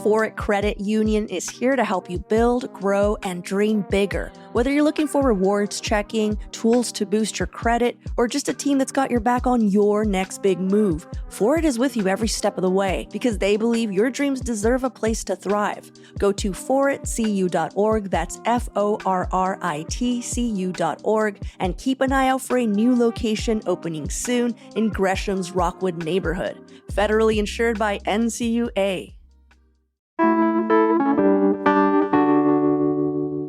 Forit Credit Union is here to help you build, grow, and dream bigger. Whether you're looking for rewards checking, tools to boost your credit, or just a team that's got your back on your next big move, Forit is with you every step of the way because they believe your dreams deserve a place to thrive. Go to foritcu.org, that's FORRITCU.org, and keep an eye out for a new location opening soon in Gresham's Rockwood neighborhood. Federally insured by NCUA.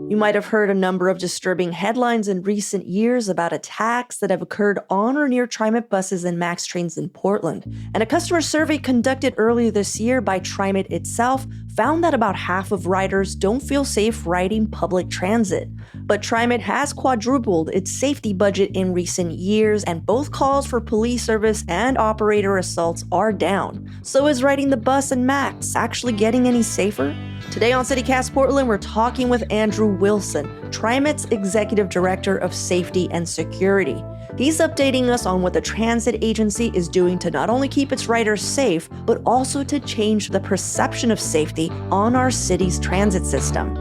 You might have heard a number of disturbing headlines in recent years about attacks that have occurred on or near TriMet buses and MAX trains in Portland. And a customer survey conducted earlier this year by TriMet itself found that about half of riders don't feel safe riding public transit. But TriMet has quadrupled its safety budget in recent years, and both calls for police service and operator assaults are down. So is riding the bus and MAX actually getting any safer? Today on CityCast Portland, we're talking with Andrew Wilson, TriMet's Executive Director of Safety and Security. He's updating us on what the transit agency is doing to not only keep its riders safe, but also to change the perception of safety on our city's transit system.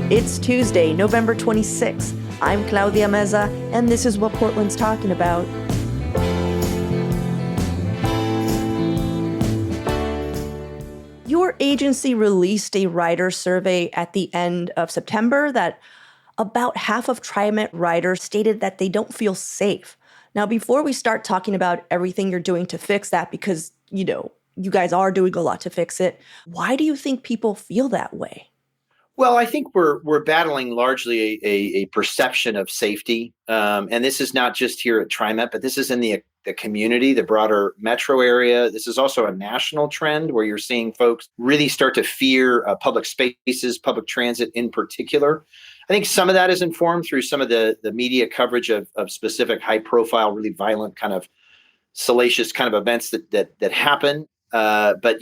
It's Tuesday, November 26th. I'm Claudia Meza, and this is what Portland's talking about. Your agency released a rider survey at the end of September that about half of TriMet riders stated that they don't feel safe. Now, before we start talking about everything you're doing to fix that, because, you guys are doing a lot to fix it, why do you think people feel that way? Well, I think we're battling largely a perception of safety. And this is not just here at TriMet, but this is in the community, the broader metro area. This is also a national trend where you're seeing folks really start to fear public spaces, public transit in particular. I think some of that is informed through some of the media coverage of specific high profile, really violent kind of salacious kind of events that happen. But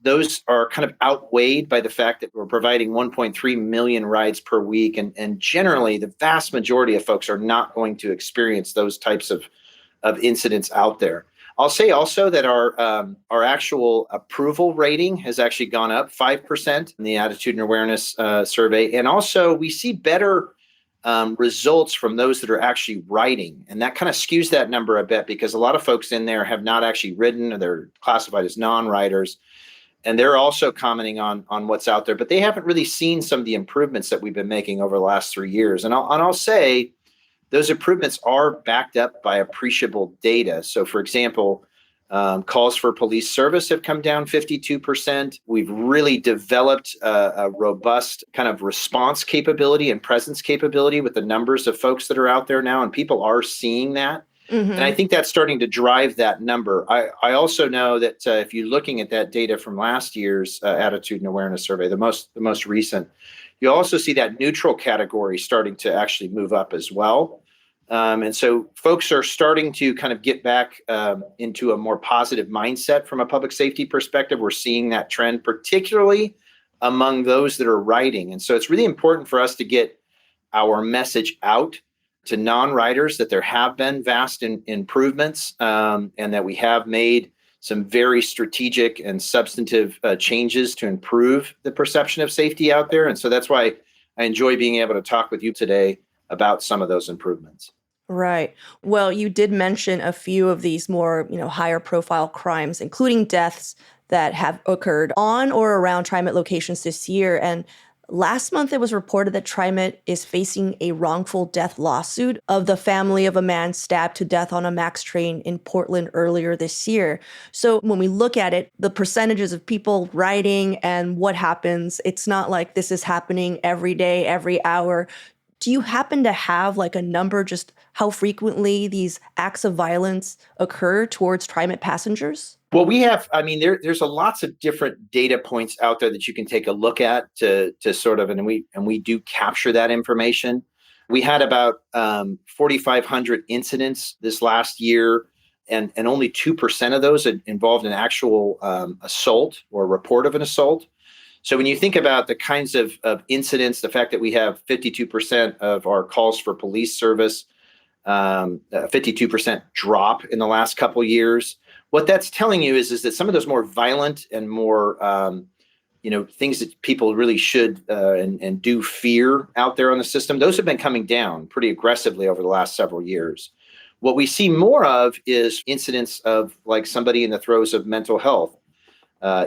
those are kind of outweighed by the fact that we're providing 1.3 million rides per week, and generally the vast majority of folks are not going to experience those types of incidents out there. I'll say also that our actual approval rating has actually gone up 5% in the attitude and awareness survey, and also we see better results from those that are actually riding. And that kind of skews that number a bit because a lot of folks in there have not actually ridden, or they're classified as non-riders. And they're also commenting on what's out there, but they haven't really seen some of the improvements that we've been making over the last 3 years. And I'll say those improvements are backed up by appreciable data. So for example, calls for police service have come down 52%. We've really developed a robust kind of response capability and presence capability with the numbers of folks that are out there now, and people are seeing that. Mm-hmm. And I think that's starting to drive that number. I also know that if you're looking at that data from last year's attitude and awareness survey, the most recent, you also see that neutral category starting to actually move up as well. And so folks are starting to kind of get back into a more positive mindset from a public safety perspective. We're seeing that trend, particularly among those that are riding. And so it's really important for us to get our message out to non-riders that there have been vast improvements and that we have made some very strategic and substantive changes to improve the perception of safety out there. And so that's why I enjoy being able to talk with you today about some of those improvements. Right. Well, you did mention a few of these more, higher profile crimes, including deaths that have occurred on or around TriMet locations this year. And last month, it was reported that TriMet is facing a wrongful death lawsuit of the family of a man stabbed to death on a MAX train in Portland earlier this year. So when we look at it, the percentages of people riding and what happens, it's not like this is happening every day, every hour. Do you happen to have like a number, just how frequently these acts of violence occur towards TriMet passengers? Well, we have, there's a lots of different data points out there that you can take a look at to sort of, and we do capture that information. We had about 4,500 incidents this last year, and only 2% of those involved an actual assault or report of an assault. So when you think about the kinds of incidents, the fact that we have 52% of our calls for police service, 52% drop in the last couple of years, What that's telling you is that some of those more violent and more things that people really should and do fear out there on the system, those have been coming down pretty aggressively over the last several years. What we see more of is incidents of like somebody in the throes of mental health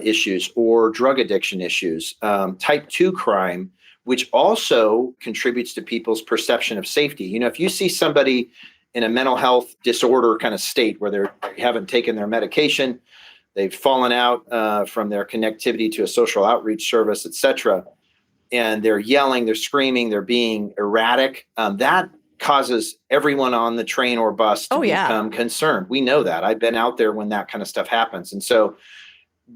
issues or drug addiction issues, type 2 crime, which also contributes to people's perception of safety. You know, if you see somebody in a mental health disorder kind of state where they haven't taken their medication, they've fallen out from their connectivity to a social outreach service, et cetera, and they're yelling, they're screaming, they're being erratic, that causes everyone on the train or bus to become concerned. We know that. I've been out there when that kind of stuff happens. And so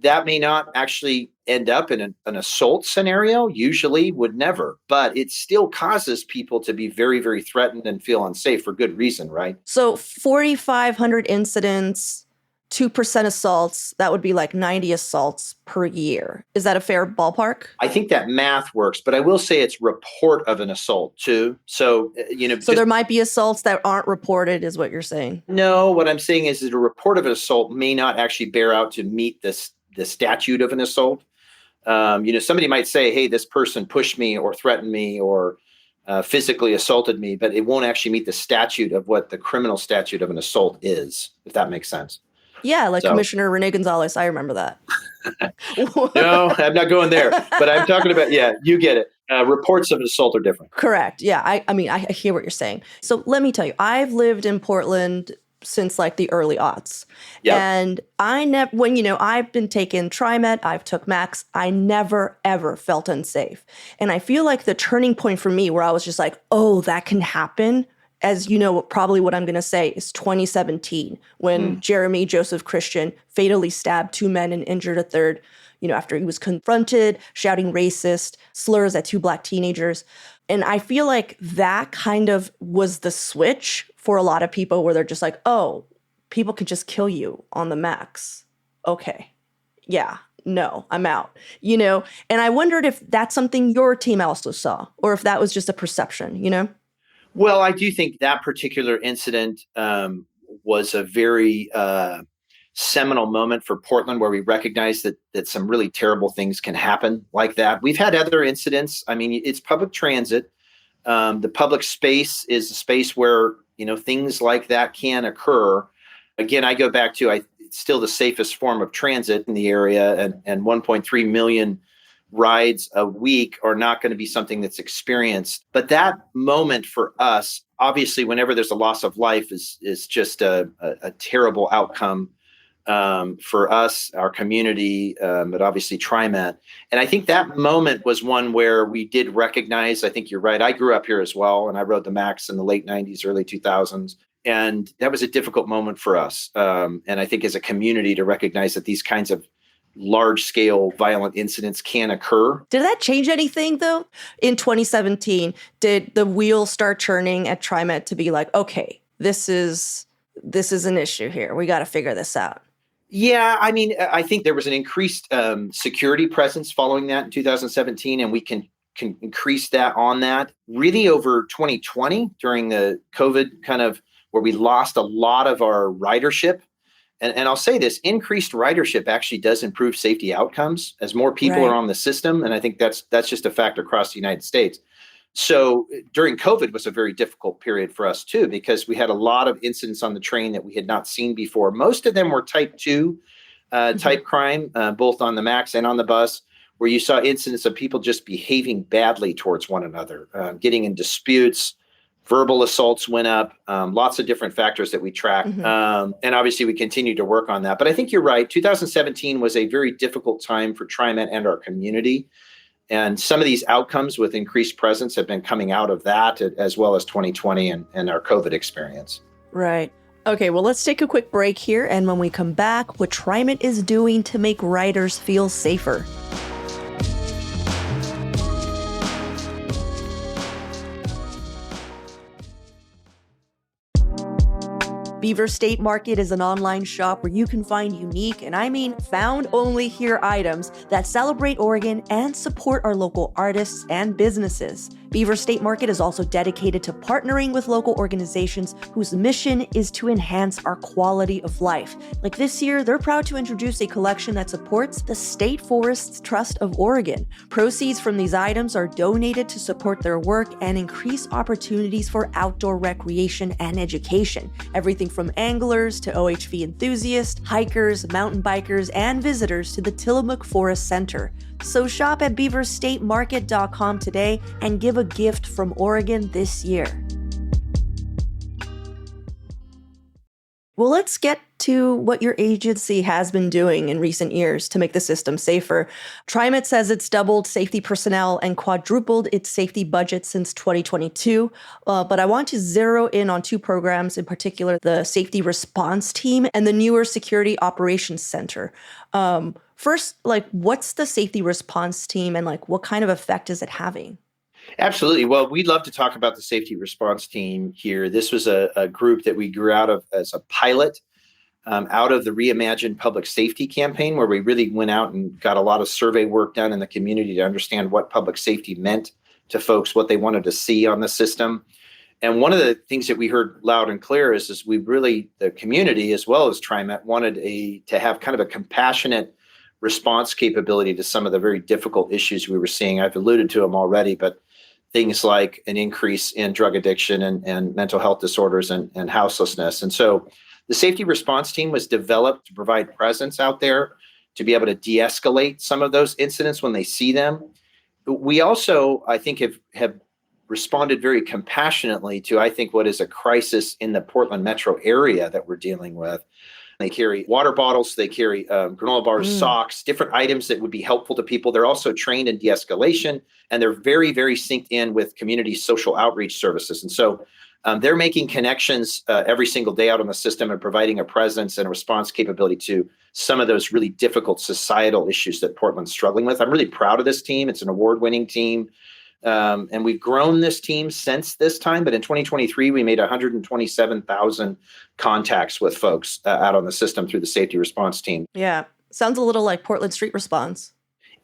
that may not actually end up in an assault scenario, usually would never, but it still causes people to be very, very threatened and feel unsafe for good reason, right? So 4,500 incidents, 2% assaults, that would be like 90 assaults per year. Is that a fair ballpark? I think that math works, but I will say it's report of an assault too. So, So there might be assaults that aren't reported is what you're saying. No, what I'm saying is that a report of an assault may not actually bear out to meet the statute of an assault. Somebody might say, hey, this person pushed me or threatened me or physically assaulted me, but it won't actually meet the statute of what the criminal statute of an assault is, if that makes sense. Yeah, like Commissioner Rene Gonzalez. I remember that. No, I'm not going there. But I'm talking about, you get it. Reports of assault are different. Correct. Yeah, I hear what you're saying. So let me tell you, I've lived in Portland since like the early aughts. Yep. And I've been taking TriMet, I've took Max, I never, ever felt unsafe. And I feel like the turning point for me where I was just like, oh, that can happen, as you know, probably what I'm going to say is 2017, when Jeremy Joseph Christian fatally stabbed 2 men and injured a third, after he was confronted, shouting racist slurs at 2 Black teenagers. And I feel like that kind of was the switch for a lot of people where they're just like, oh, people can just kill you on the Max. Okay. Yeah. No, I'm out. And I wondered if that's something your team also saw, or if that was just a perception, Well, I do think that particular incident was a very seminal moment for Portland, where we recognized that some really terrible things can happen like that. We've had other incidents. I mean, it's public transit. The public space is a space where things like that can occur. Again, I go back to it's still the safest form of transit in the area, and 1.3 million rides a week are not going to be something that's experienced. But that moment for us, obviously, whenever there's a loss of life, is just a terrible outcome for us, our community, but obviously TriMet. And I think that moment was one where we did recognize, I think you're right. I grew up here as well, and I rode the Max in the late 90s, early 2000s. And that was a difficult moment for us. And I think as a community to recognize that these kinds of large-scale violent incidents can occur. Did that change anything, though? In 2017, did the wheels start turning at TriMet to be like, okay, this is an issue here. We got to figure this out? Yeah, I mean, I think there was an increased security presence following that in 2017, and we can increase that on that. Really over 2020, during the COVID kind of, where we lost a lot of our ridership. And I'll say this, increased ridership actually does improve safety outcomes as more people are on the system. And I think that's just a fact across the United States. So during COVID was a very difficult period for us too, because we had a lot of incidents on the train that we had not seen before. Most of them were type 2 type crime, both on the Max and on the bus, where you saw incidents of people just behaving badly towards one another, getting in disputes. Verbal assaults went up, lots of different factors that we track. And obviously we continue to work on that. But I think you're right. 2017 was a very difficult time for TriMet and our community. And some of these outcomes with increased presence have been coming out of that, as well as 2020 and our COVID experience. Right. Okay, well, let's take a quick break here. And when we come back, what TriMet is doing to make riders feel safer. Beaver State Market is an online shop where you can find unique, and I mean found only here items that celebrate Oregon and support our local artists and businesses. Beaver State Market is also dedicated to partnering with local organizations whose mission is to enhance our quality of life. Like this year, they're proud to introduce a collection that supports the State Forests Trust of Oregon. Proceeds from these items are donated to support their work and increase opportunities for outdoor recreation and education. Everything from anglers to OHV enthusiasts, hikers, mountain bikers, and visitors to the Tillamook Forest Center. So shop at beaverstatemarket.com today and give a gift from Oregon this year. Well, let's get to what your agency has been doing in recent years to make the system safer. TriMet's says it's doubled safety personnel and quadrupled its safety budget since 2022. But I want to zero in on two programs in particular, the Safety Response Team and the newer Security Operations Center. First, what's the Safety Response Team and what kind of effect is it having? Absolutely. Well, we'd love to talk about the Safety Response Team here. This was a group that we grew out of as a pilot out of the Reimagined Public Safety campaign, where we really went out and got a lot of survey work done in the community to understand what public safety meant to folks, what they wanted to see on the system. And one of the things that we heard loud and clear is we really, the community as well as TriMet, wanted to have kind of a compassionate response capability to some of the very difficult issues we were seeing. I've alluded to them already, but things like an increase in drug addiction and mental health disorders and houselessness. And so the Safety Response Team was developed to provide presence out there, to be able to de-escalate some of those incidents when they see them. We also, I think, have responded very compassionately to, I think, what is a crisis in the Portland metro area that we're dealing with. They carry water bottles, they carry granola bars, socks, different items that would be helpful to people. They're also trained in de-escalation, and they're very, very synced in with community social outreach services. And so they're making connections every single day out on the system and providing a presence and a response capability to some of those really difficult societal issues that Portland's struggling with. I'm really proud of this team. It's an award-winning team. And we've grown this team since this time, but in 2023, we made 127,000 contacts with folks out on the system through the Safety Response Team. Yeah, sounds a little like Portland Street Response.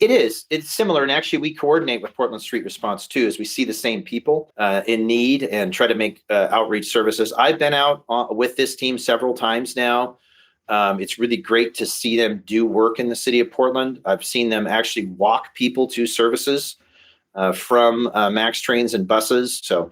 It is. It's similar. And actually, we coordinate with Portland Street Response, too, as we see the same people in need and try to make outreach services. I've been out with this team several times now. It's really great to see them do work in the city of Portland. I've seen them actually walk people to services from MAX trains and buses. So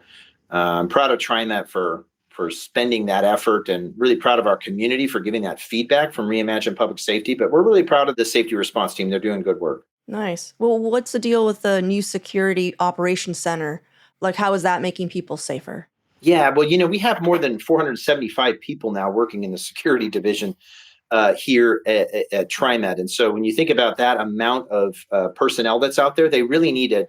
I'm proud of TriMet for spending that effort, and really proud of our community for giving that feedback from Reimagine Public Safety. But we're really proud of the Safety Response Team. They're doing good work. Nice. Well, what's the deal with the new Security Operations Center? How is that making people safer? Yeah, well, we have more than 475 people now working in the security division here at TriMet. And so when you think about that amount of personnel that's out there, they really need a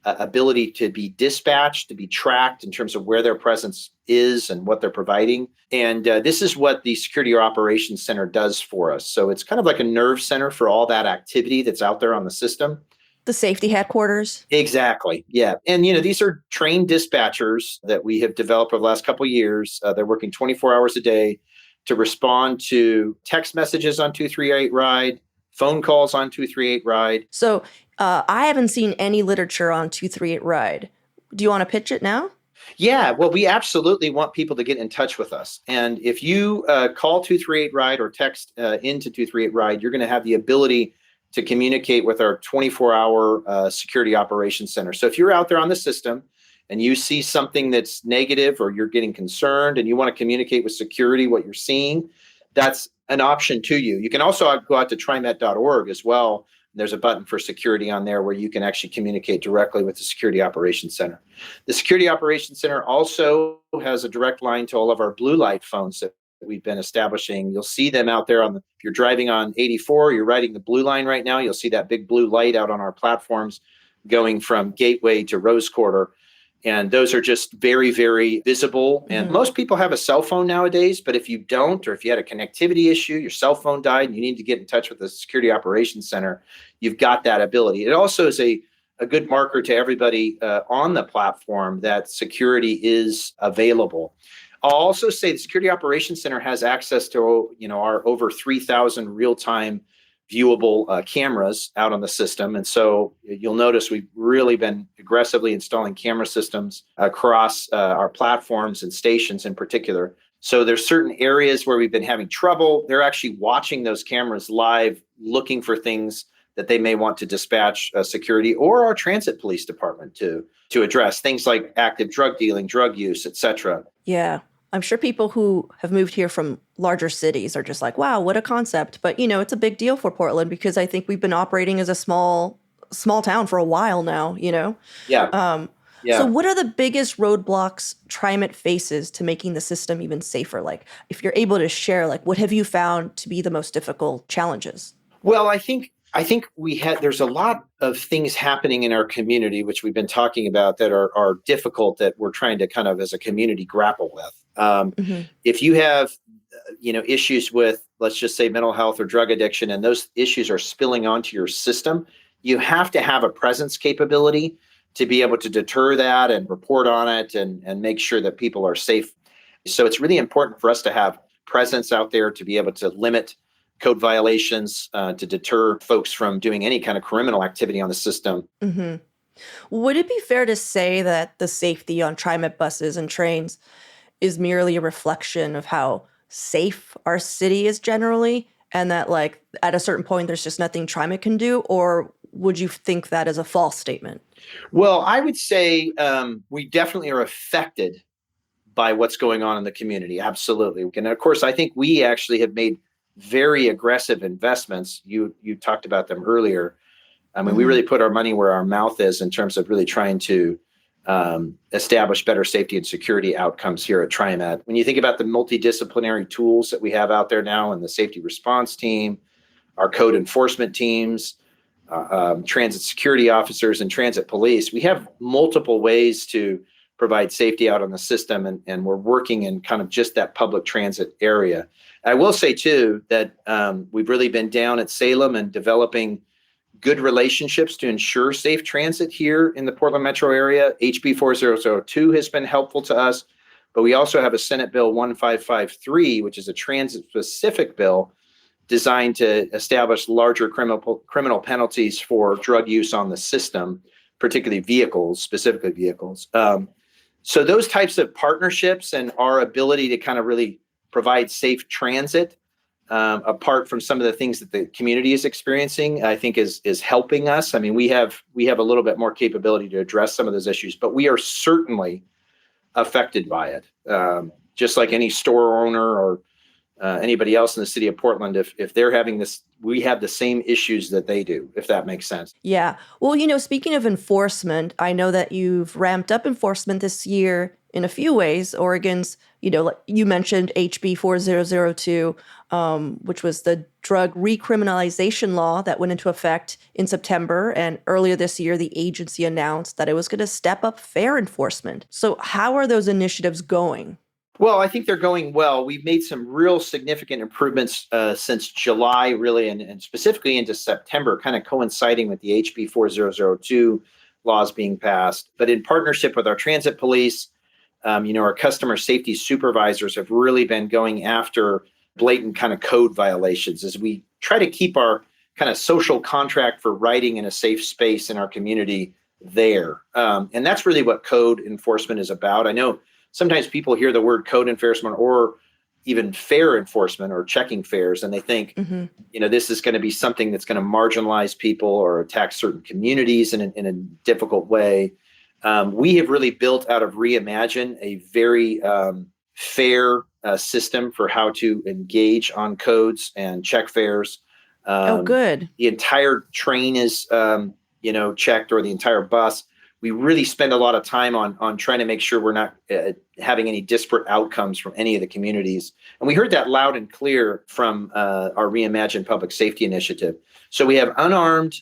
ability to be dispatched, to be tracked in terms of where their presence is and what they're providing. And this is what the Security Operations Center does for us. So it's kind of like a nerve center for all that activity that's out there on the system. The safety headquarters. Exactly. Yeah. And, these are trained dispatchers that we have developed over the last couple of years. They're working 24 hours a day to respond to text messages on 238 Ride, phone calls on 238 Ride. So I haven't seen any literature on 238 Ride. Do you want to pitch it now? Yeah, well, we absolutely want people to get in touch with us. And if you call 238 Ride or text into 238 Ride, you're going to have the ability to communicate with our 24-hour Security Operations Center. So if you're out there on the system and you see something that's negative, or you're getting concerned and you want to communicate with security what you're seeing, that's an option to you. You can also go out to TriMet.org as well. There's a button for security on there where you can actually communicate directly with the Security Operations Center. The Security Operations Center also has a direct line to all of our blue light phones that we've been establishing. You'll see them out there if you're driving on 84, you're riding the blue line right now, you'll see that big blue light out on our platforms going from Gateway to Rose Quarter. And those are just very, very visible. And most people have a cell phone nowadays, but if you don't, or if you had a connectivity issue, your cell phone died and you need to get in touch with the Security Operations Center, you've got that ability. It also is a good marker to everybody on the platform that security is available. I'll also say the Security Operations Center has access to, our over 3,000 real-time viewable cameras out on the system. And so you'll notice we've really been aggressively installing camera systems across our platforms and stations in particular. So there's certain areas where we've been having trouble. They're actually watching those cameras live, looking for things that they may want to dispatch security or our transit police department to address, things like active drug dealing, drug use, et cetera. Yeah. I'm sure people who have moved here from larger cities are just like, wow, what a concept. But, it's a big deal for Portland because I think we've been operating as a small town for a while now, Yeah. So Yeah. what are the biggest roadblocks TriMet faces to making the system even safer? Like, if you're able to share, like, what have you found to be the most difficult challenges? Well, I think there's a lot of things happening in our community, which we've been talking about, that are difficult, that we're trying to kind of as a community grapple with. Hmm. If you have issues with, let's just say, mental health or drug addiction, and those issues are spilling onto your system, you have to have a presence capability to be able to deter that and report on it and make sure that people are safe. So it's really important for us to have presence out there to be able to limit code violations, to deter folks from doing any kind of criminal activity on the system. Hmm. Would it be fair to say that the safety on TriMet buses and trains is merely a reflection of how safe our city is generally, and that, like, at a certain point, there's just nothing TriMet can do? Or would you think that is a false statement? Well, I would say we definitely are affected by what's going on in the community. Absolutely. And of course, I think we actually have made very aggressive investments. You talked about them earlier. I mean, we Hmm. really put our money where our mouth is in terms of really trying to establish better safety and security outcomes here at TriMet. When you think about the multidisciplinary tools that we have out there now, and the safety response team, our code enforcement teams, transit security officers, and transit police, we have multiple ways to provide safety out on the system, and we're working in kind of just that public transit area. I will say, too, that we've really been down at Salem and developing good relationships to ensure safe transit here in the Portland metro area. HB 4002 has been helpful to us, but we also have a Senate Bill 1553, which is a transit specific bill designed to establish larger criminal penalties for drug use on the system, particularly vehicles, specifically vehicles. So those types of partnerships and our ability to kind of really provide safe transit, apart from some of the things that the community is experiencing, I think is helping us. I mean, we have a little bit more capability to address some of those issues, but we are certainly affected by it. Just like any store owner or anybody else in the city of Portland, if they're having this, we have the same issues that they do, if that makes sense. Yeah. Well, speaking of enforcement, I know that you've ramped up enforcement this year in a few ways. Oregon's, like you mentioned HB 4002, which was the drug recriminalization law that went into effect in September. And earlier this year, the agency announced that it was going to step up fare enforcement. So how are those initiatives going? Well, I think they're going well. We've made some real significant improvements since July, really, and specifically into September, kind of coinciding with the HB 4002 laws being passed. But in partnership with our transit police, our customer safety supervisors have really been going after blatant kind of code violations as we try to keep our kind of social contract for riding in a safe space in our community there. And that's really what code enforcement is about. I know sometimes people hear the word code enforcement or even fare enforcement or checking fares, and they think, Hmm. this is going to be something that's going to marginalize people or attack certain communities in a difficult way. We have really built out of Reimagine a very fair system for how to engage on codes and check fares. Oh, Um, good. the entire train is, checked, or the entire bus. We really spend a lot of time on trying to make sure we're not having any disparate outcomes from any of the communities. And we heard that loud and clear from our Reimagine Public Safety Initiative. So we have unarmed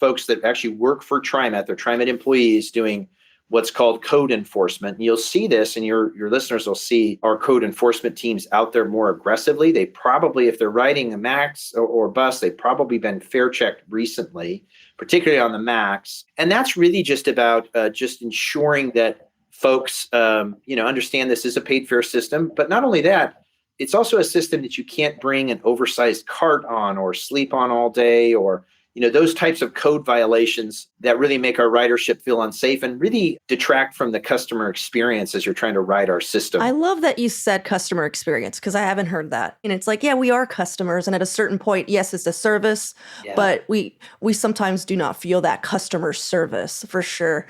folks that actually work for TriMet. They're TriMet employees doing what's called code enforcement. And you'll see this, and your listeners will see our code enforcement teams out there more aggressively. They probably, if they're riding a MAX or bus, they've probably been fare checked recently, particularly on the MAX. And that's really just about just ensuring that folks, understand this is a paid fare system. But not only that, it's also a system that you can't bring an oversized cart on or sleep on all day, or those types of code violations that really make our ridership feel unsafe and really detract from the customer experience as you're trying to ride our system. I love that you said customer experience, because I haven't heard that. And it's like, yeah, we are customers. And at a certain point, yes, it's a service, but we sometimes do not feel that customer service for sure.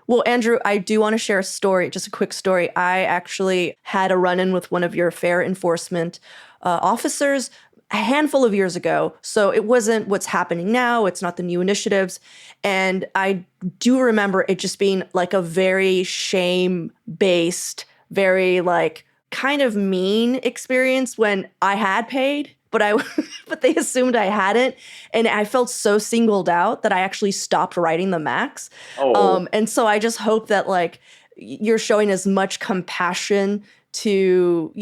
Well, Andrew, I do want to share a story, just a quick story. I actually had a run-in with one of your fare enforcement officers a handful of years ago. So it wasn't what's happening now. It's not the new initiatives. And I do remember it just being like a very shame-based, very like kind of mean experience when I had paid, but they assumed I hadn't. And I felt so singled out that I actually stopped writing the max. And so I just hope that like you're showing as much compassion to,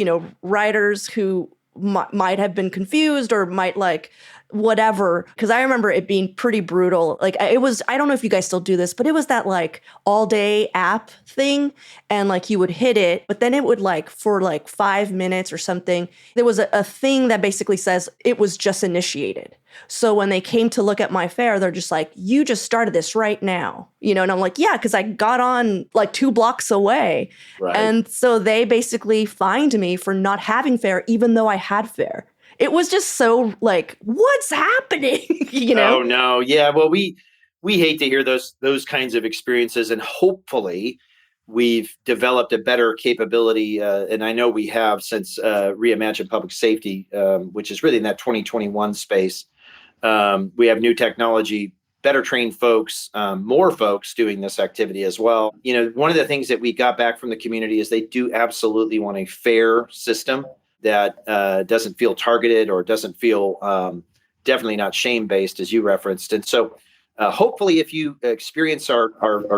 riders who might have been confused or might like whatever. Because I remember it being pretty brutal. Like I don't know if you guys still do this, but it was that like all day app thing. And like you would hit it, but then it would like for like 5 minutes or something, there was a thing that basically says it was just initiated. So when they came to look at my fare, they're just like, you just started this right now, and I'm like, yeah, because I got on like 2 blocks away. Right. And so they basically fined me for not having fare, even though I had fare. It was just so like, what's happening? Oh no. Yeah. Well, we hate to hear those kinds of experiences, and hopefully we've developed a better capability. And I know we have since Reimagine Public Safety, which is really in that 2021 space. We have new technology, better trained folks, more folks doing this activity as well. One of the things that we got back from the community is they do absolutely want a fair system that doesn't feel targeted or doesn't feel definitely not shame-based, as you referenced. And so hopefully if you experience our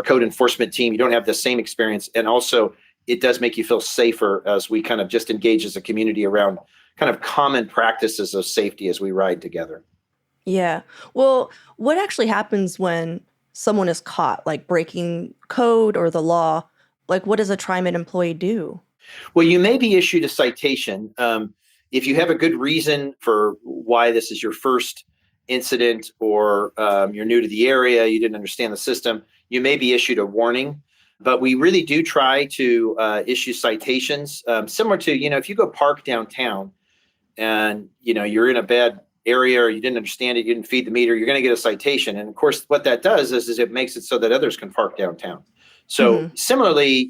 code enforcement team, you don't have the same experience. And also it does make you feel safer as we kind of just engage as a community around kind of common practices of safety as we ride together. Yeah. Well, what actually happens when someone is caught, like breaking code or the law? Like, what does a TriMet employee do? Well, you may be issued a citation. If you have a good reason for why this is your first incident, or you're new to the area, you didn't understand the system, you may be issued a warning. But we really do try to issue citations similar to, if you go park downtown and, you're in a bad area or you didn't understand it, you didn't feed the meter, you're going to get a citation. And of course, what that does is it makes it so that others can park downtown. So similarly,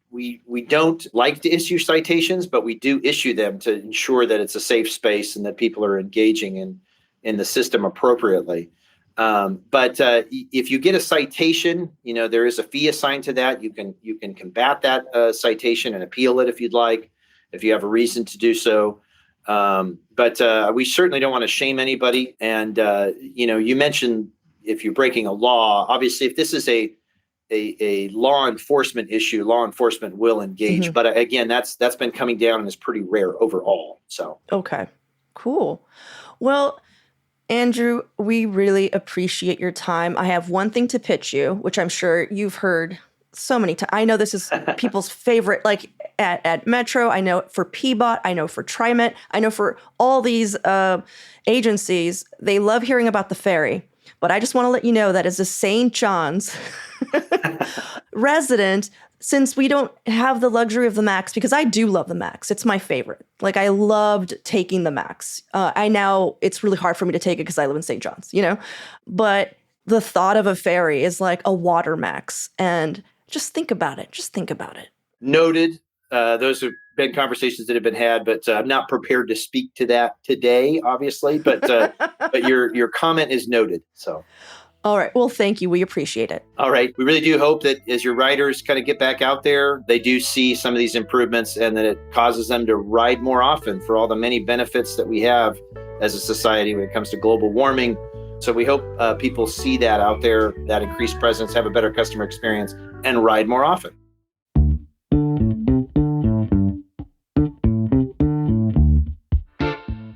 we don't like to issue citations, but we do issue them to ensure that it's a safe space and that people are engaging in the system appropriately. But if you get a citation, there is a fee assigned to that. You can combat that citation and appeal it if you'd like, if you have a reason to do so. But we certainly don't want to shame anybody. And, you mentioned if you're breaking a law, obviously, if this is a law enforcement issue, law enforcement will engage. But again, that's been coming down and is pretty rare overall. So. Okay, cool. Well, Andrew, we really appreciate your time. I have one thing to pitch you, which I'm sure you've heard so many times. I know this is people's favorite, like at Metro, I know for PBOT, I know for TriMet, I know for all these agencies, they love hearing about the ferry. But I just want to let you know that as a St. John's resident, since we don't have the luxury of the Max, because I do love the Max. It's my favorite. Like I loved taking the Max. It's really hard for me to take it because I live in St. John's, But the thought of a ferry is like a water Max. And just think about it. Just think about it. Noted. Those have been conversations that have been had, but I'm not prepared to speak to that today, obviously. But but your comment is noted. So. All right. Well, thank you. We appreciate it. All right. We really do hope that as your riders kind of get back out there, they do see some of these improvements and that it causes them to ride more often for all the many benefits that we have as a society when it comes to global warming. So we hope people see that out there, that increased presence, have a better customer experience, and ride more often.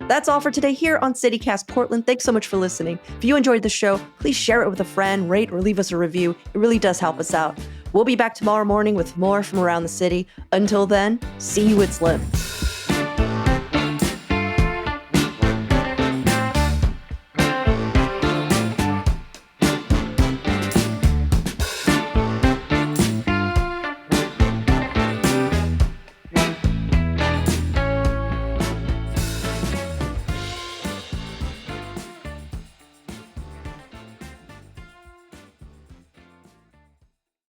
That's all for today here on CityCast Portland. Thanks so much for listening. If you enjoyed the show, please share it with a friend, rate or leave us a review. It really does help us out. We'll be back tomorrow morning with more from around the city. Until then, see you at Slim.